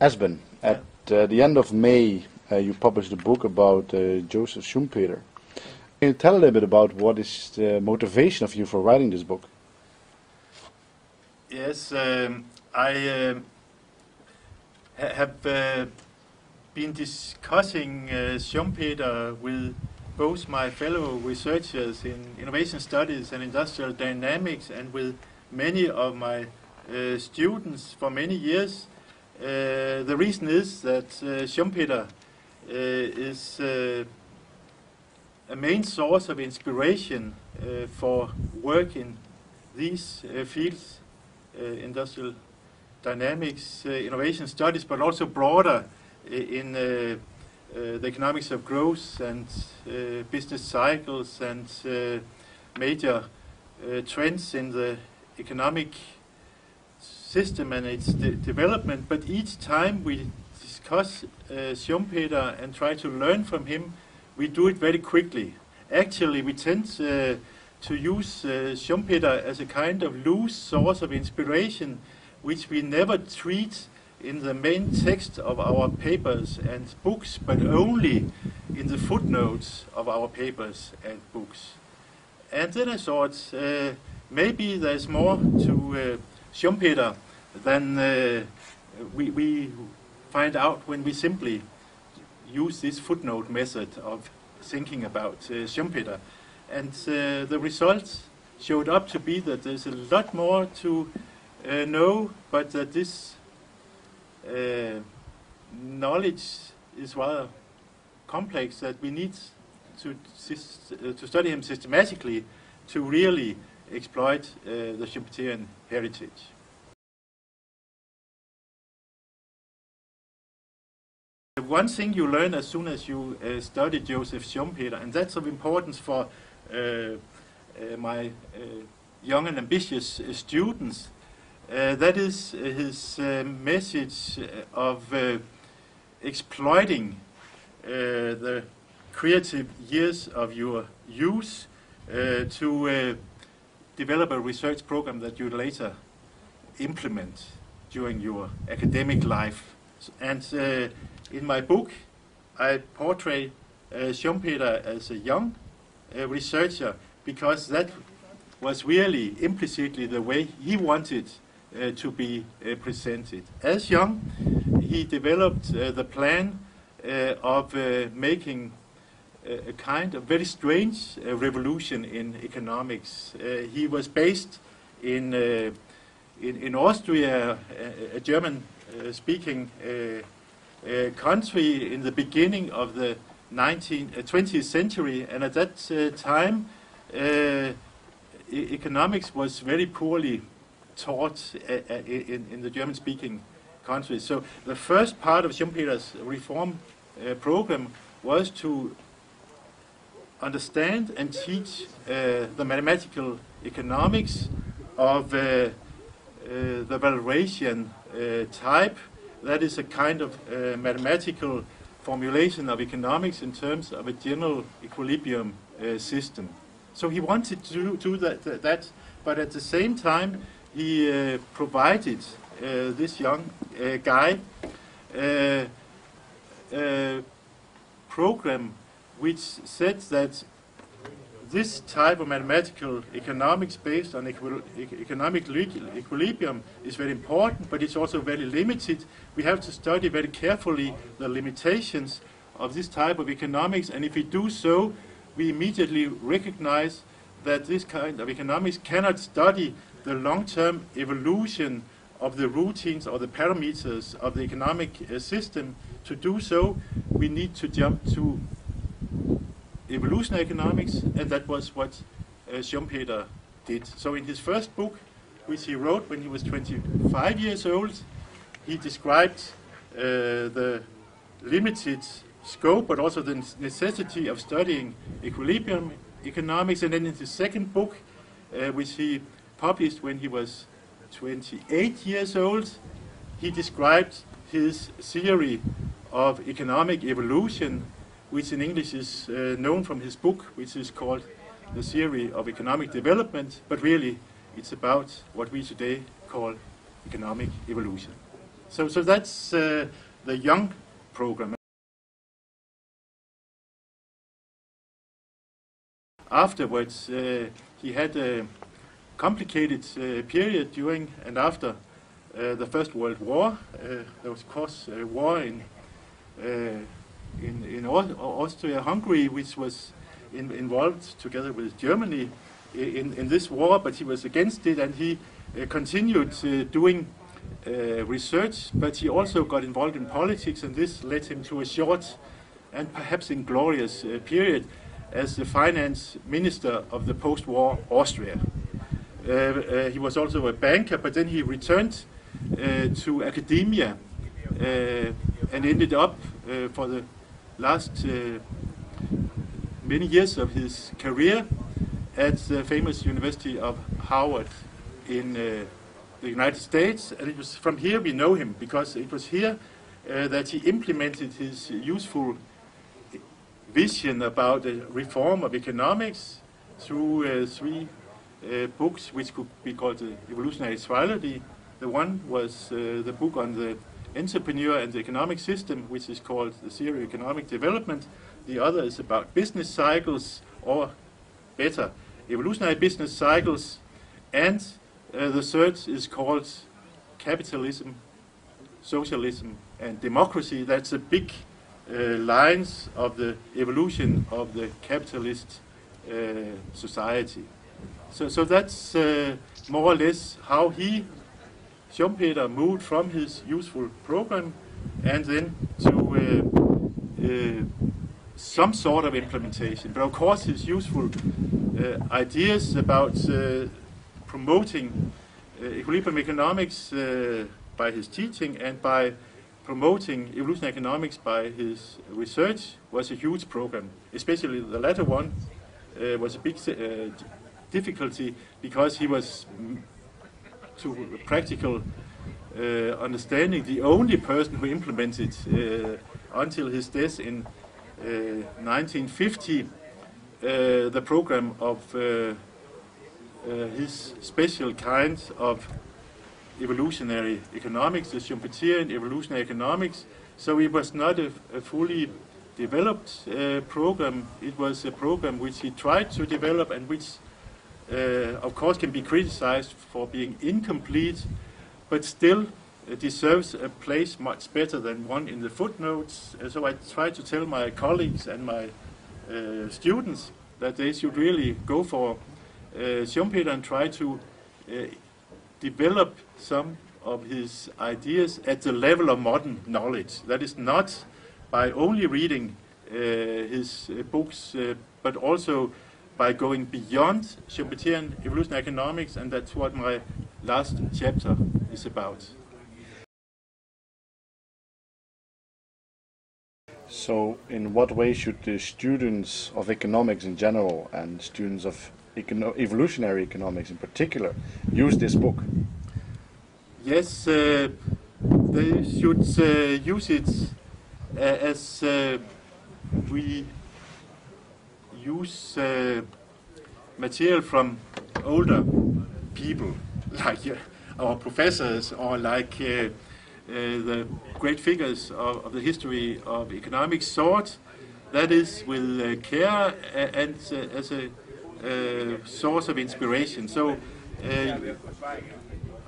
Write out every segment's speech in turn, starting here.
Esben, at the end of May, you published a book about Joseph Schumpeter. Can you tell a little bit about what is the motivation of you for writing this book? Yes, I have been discussing Schumpeter with both my fellow researchers in innovation studies and industrial dynamics and with many of my students for many years. The reason is that Schumpeter is a main source of inspiration for work in these fields, industrial dynamics, innovation studies, but also broader in the economics of growth and business cycles and major trends in the economic system and its development. But each time we discuss Schumpeter and try to learn from him, we do it very quickly. Actually, we tend to use Schumpeter as a kind of loose source of inspiration, which we never treat in the main text of our papers and books, but only in the footnotes of our papers and books. And then I thought, maybe there's more to Schumpeter than we find out when we simply use this footnote method of thinking about Schumpeter. And the results showed up to be that there's a lot more to know, but that this knowledge is rather complex, that we need to study him systematically to really exploit the Schumpeterian heritage. One thing you learn as soon as you study Joseph Schumpeter, and that's of importance for my young and ambitious students, that is his message of exploiting the creative years of your youth to develop a research program that you later implement during your academic life. And in my book, I portray Schumpeter as a young researcher, because that was really implicitly the way he wanted to be presented. As young, he developed the plan of making a kind of very strange revolution in economics. He was based in Austria, a German-speaking country in the beginning of the 20th century, and at that time economics was very poorly taught in the German-speaking countries. So the first part of Schumpeter's reform program was to understand and teach the mathematical economics of the valuation type. That is a kind of mathematical formulation of economics in terms of a general equilibrium system. So he wanted to do that, but at the same time he provided this young guy a program which said that this type of mathematical economics based on economic equilibrium is very important, but it's also very limited. We have to study very carefully the limitations of this type of economics, and if we do so, we immediately recognize that this kind of economics cannot study the long-term evolution of the routines or the parameters of the economic system. To do so, we need to jump to evolutionary economics, and that was what Schumpeter did. So in his first book, which he wrote when he was 25 years old, he described the limited scope, but also the necessity of studying equilibrium economics. And then in his second book, which he published when he was 28 years old, he described his theory of economic evolution, which in English is known from his book, which is called The Theory of Economic Development, but really it's about what we today call economic evolution. So that's the young program. Afterwards, he had a complicated period during and after the First World War. There was, of course, a war in Austria-Hungary, which was involved together with Germany in this war, but he was against it, and he continued doing research, but he also got involved in politics, and this led him to a short and perhaps inglorious period as the finance minister of the post-war Austria. He was also a banker, but then he returned to academia and ended up for the last many years of his career at the famous University of Howard in the United States. And it was from here we know him, because it was here that he implemented his useful vision about the reform of economics through three books which could be called the evolutionary trilogy. The one was the book on the entrepreneur and the economic system, which is called The Theory of Economic Development. The other is about business cycles, or better, evolutionary business cycles. And the third is called Capitalism, Socialism, and Democracy. That's the big lines of the evolution of the capitalist society. So that's more or less how Schumpeter, moved from his useful program and then to some sort of implementation. But of course his useful ideas about promoting equilibrium economics by his teaching and by promoting evolutionary economics by his research was a huge program. Especially the latter one was a big difficulty, because he was, to practical understanding, the only person who implemented until his death in 1950 the program of his special kind of evolutionary economics, the Schumpeterian evolutionary economics. So it was not a fully developed program. It was a program which he tried to develop, and which of course can be criticized for being incomplete, but still deserves a place much better than one in the footnotes. So I try to tell my colleagues and my students that they should really go for Schumpeter and try to develop some of his ideas at the level of modern knowledge. That is not by only reading his books, but also by going beyond Schumpeterian evolutionary economics, and that's what my last chapter is about. So in what way should the students of economics in general and students of evolutionary economics in particular use this book? Yes, they should use it as we use material from older people, like our professors, or like the great figures of the history of economics thought. That is with care and as a source of inspiration. So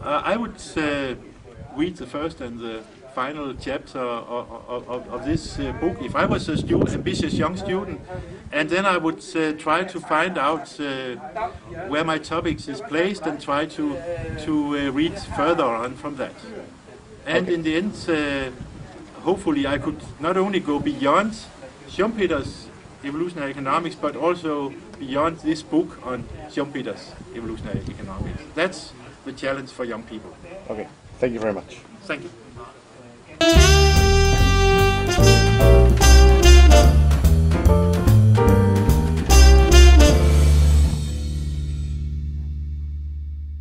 I would read the first and the final chapter of this book if I was a ambitious young student, and then I would try to find out where my topics is placed and try to read further on from that. And in the end, hopefully I could not only go beyond Schumpeter's evolutionary economics, but also beyond this book on Schumpeter's evolutionary economics. That's the challenge for young people. Okay, thank you very much. Thank you.